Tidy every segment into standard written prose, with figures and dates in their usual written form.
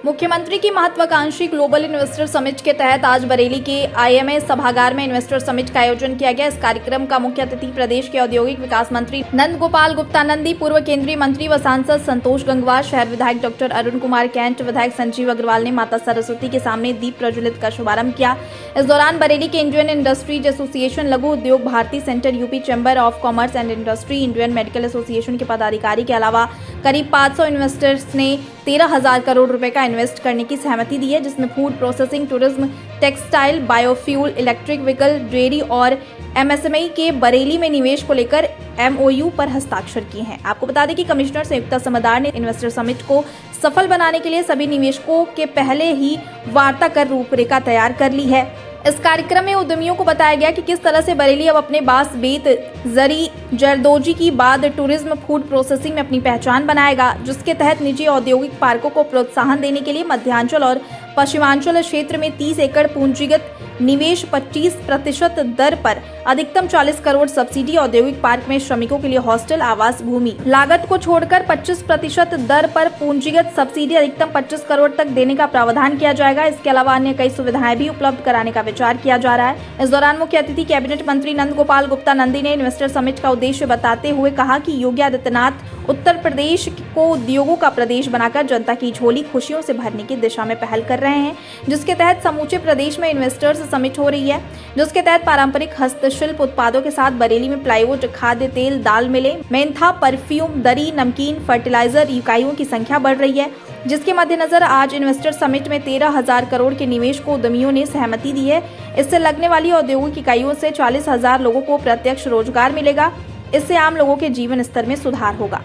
मुख्यमंत्री की महत्वाकांक्षी ग्लोबल इन्वेस्टर समिट के तहत आज बरेली के IMA सभागार में इन्वेस्टर समिट का आयोजन किया गया। इस कार्यक्रम का मुख्य अतिथि प्रदेश के औद्योगिक विकास मंत्री नंद गोपाल गुप्ता नंदी, पूर्व केंद्रीय मंत्री व सांसद संतोष गंगवार, शहर विधायक डॉक्टर अरुण कुमार कैंट, विधायक संजीव अग्रवाल ने माता सरस्वती के सामने दीप प्रज्वलित का शुभारंभ किया। इस दौरान बरेली के Indian industries association, Laghu Udyog Bharati centre, UP chamber of commerce and industry, Indian medical association के पदाधिकारी के अलावा करीब 500 इन्वेस्टर्स ने 13,000 करोड़ रुपए का इन्वेस्ट करने की सहमति दी है, जिसमें food processing, tourism, textile, biofuel, electric vehicle, dairy और MSME के बरेली में निवेश को लेकर MOU पर हस्ताक्षर किए हैं। आपको बता दें कि कमिश्नर संयुक्ता समददार ने इन्वेस्टर समिट को सफल बनाने के लिए सभी निवेशकों के पहले ही वार्ता कर रूपरेखा तैयार कर ली है। इस कार्यक्रम में उद्यमियों को बताया गया कि किस तरह से बरेली अब अपने बांस, बेत, जरी, जरदोजी की बाद टूरिज्म, फूड प्रोसेसिंग में अपनी पहचान बनाएगा, जिसके तहत निजी औद्योगिक पार्कों को प्रोत्साहन देने के लिए मध्यांचल और पश्चिमांचल क्षेत्र में 30 एकड़ पूंजीगत निवेश 25% दर पर अधिकतम 40 करोड़ सब्सिडी, औद्योगिक पार्क में श्रमिकों के लिए हॉस्टल, आवास, भूमि लागत को छोड़कर 25% दर पर पूंजीगत सब्सिडी अधिकतम 25 करोड़ तक देने का प्रावधान किया जाएगा। इसके अलावा अन्य कई सुविधाएं भी उपलब्ध कराने का विचार किया जा रहा है। इस दौरान मुख्य अतिथि कैबिनेट मंत्री नंद गोपाल गुप्ता नंदी ने इन्वेस्टर समिट का उद्देश्य बताते हुए कहा कि योगी आदित्यनाथ उत्तर प्रदेश को उद्योगों का प्रदेश बनाकर जनता की झोली खुशियों से भरने की दिशा में पहल कर रहे हैं, जिसके तहत समूचे प्रदेश में इन्वेस्टर्स समिट हो रही है, जिसके तहत पारंपरिक हस्तशिल्प उत्पादों के साथ बरेली में प्लाईवुड, खाद्य तेल, दाल मिले, मेंथा, परफ्यूम, दरी, नमकीन, फर्टिलाइजर इकाइयों की संख्या बढ़ रही है, जिसके मद्देनजर आज इन्वेस्टर समिट में 13,000 करोड़ के निवेश को उद्यमियों ने सहमति दी है। इससे लगने वाली औद्योगिक इकाइयों से 40,000 लोगों को प्रत्यक्ष रोजगार मिलेगा। इससे आम लोगों के जीवन स्तर में सुधार होगा।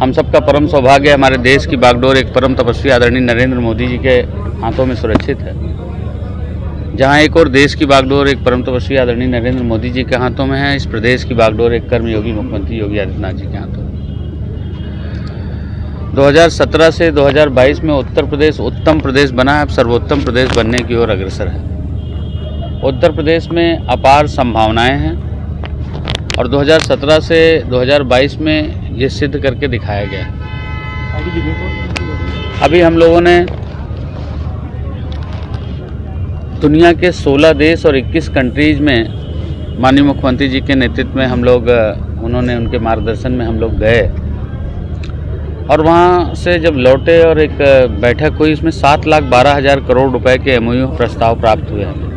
हम सबका परम सौभाग्य हमारे देश की बागडोर एक परम तपस्वी आदरणीय नरेंद्र मोदी जी के हाथों में सुरक्षित है। जहां एक और देश की बागडोर एक परम तपस्वी आदरणीय नरेंद्र मोदी जी के हाथों में है, इस प्रदेश की बागडोर एक कर्मयोगी मुख्यमंत्री योगी आदित्यनाथ जी के हाथों में। 2017 से 2022 में उत्तर प्रदेश उत्तम प्रदेश बना है, अब सर्वोत्तम प्रदेश बनने की ओर अग्रसर है। उत्तर प्रदेश में अपार संभावनाएं हैं और 2017 से 2022 में ये सिद्ध करके दिखाया गया। अभी हम लोगों ने दुनिया के 16 देश और 21 कंट्रीज में माननीय मुख्यमंत्री जी के नेतृत्व में हम लोग उन्होंने उनके मार्गदर्शन में हम लोग गए और वहाँ से जब लौटे और एक बैठक हुई, इसमें 7,12,000 करोड़ रुपए के MOU प्रस्ताव प्राप्त हुए हैं।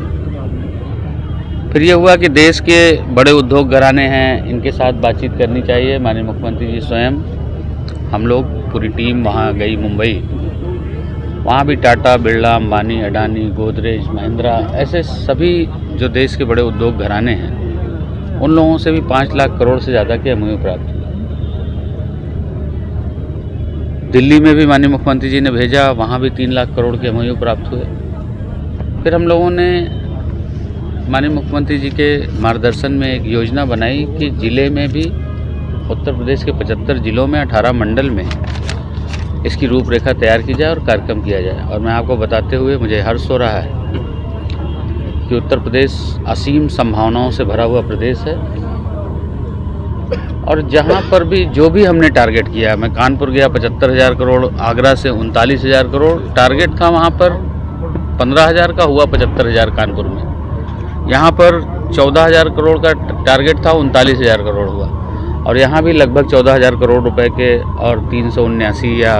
फिर ये हुआ कि देश के बड़े उद्योग घराने हैं, इनके साथ बातचीत करनी चाहिए। माननीय मुख्यमंत्री जी स्वयं, हम लोग पूरी टीम वहाँ गई मुंबई। वहाँ भी टाटा, बिरला, अंबानी, अडानी, गोदरेज, महिंद्रा, ऐसे सभी जो देश के बड़े उद्योग घराने हैं, उन लोगों से भी 5 लाख करोड़ से ज़्यादा के MOU प्राप्त हुए। दिल्ली में भी माननीय मुख्यमंत्री जी ने भेजा, वहाँ भी 3 लाख करोड़ के MOU प्राप्त हुए। फिर हम लोगों ने माननीय मुख्यमंत्री जी के मार्गदर्शन में एक योजना बनाई कि जिले में भी, उत्तर प्रदेश के 75 जिलों में 18 मंडल में इसकी रूपरेखा तैयार की जाए और कार्यक्रम किया जाए। और मैं आपको बताते हुए मुझे हर्ष हो रहा है कि उत्तर प्रदेश असीम संभावनाओं से भरा हुआ प्रदेश है और जहां पर भी जो भी हमने टारगेट किया, मैं कानपुर गया 75,000 करोड़, आगरा से 39,000 करोड़ टारगेट था, वहां पर 15,000 का हुआ 75,000 कानपुर में। यहाँ पर 14,000 करोड़ का टारगेट था, 39,000 करोड़ हुआ और यहाँ भी लगभग 14,000 करोड़ रुपए के और 379 या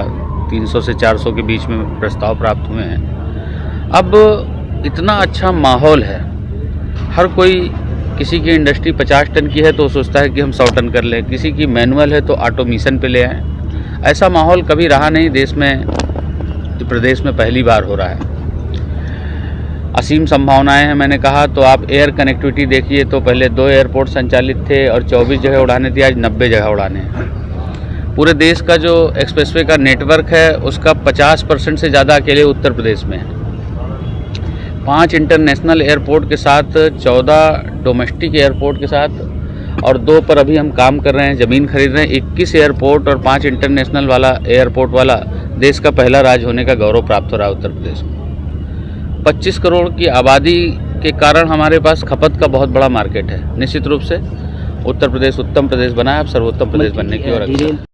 300 से 400 के बीच में प्रस्ताव प्राप्त हुए हैं। अब इतना अच्छा माहौल है, हर कोई, किसी की इंडस्ट्री 50 टन की है तो सोचता है कि हम 100 टन कर लें, किसी की मैनुअल है तो ऑटोमेशन पे ले आएँ। ऐसा माहौल कभी रहा नहीं देश में, तो प्रदेश में पहली बार हो रहा है। असीम संभावनाएं हैं। मैंने कहा तो आप एयर कनेक्टिविटी देखिए तो पहले 2 एयरपोर्ट संचालित थे और 24 जगह उड़ाने थी, आज 90 जगह उड़ाने हैं। पूरे देश का जो एक्सप्रेसवे का नेटवर्क है उसका 50% से ज़्यादा अकेले उत्तर प्रदेश में है। 5 इंटरनेशनल एयरपोर्ट के साथ, 14 डोमेस्टिक एयरपोर्ट के साथ और 2 पर अभी हम काम कर रहे हैं, ज़मीन खरीद रहे हैं। 21 एयरपोर्ट और 5 इंटरनेशनल वाला एयरपोर्ट वाला देश का पहला राज्य होने का गौरव प्राप्त हो रहा है उत्तर प्रदेश को। 25 करोड़ की आबादी के कारण हमारे पास खपत का बहुत बड़ा मार्केट है। निश्चित रूप से उत्तर प्रदेश उत्तम प्रदेश बना है, अब सर्वोत्तम प्रदेश बनने की ओर अग्रसर है।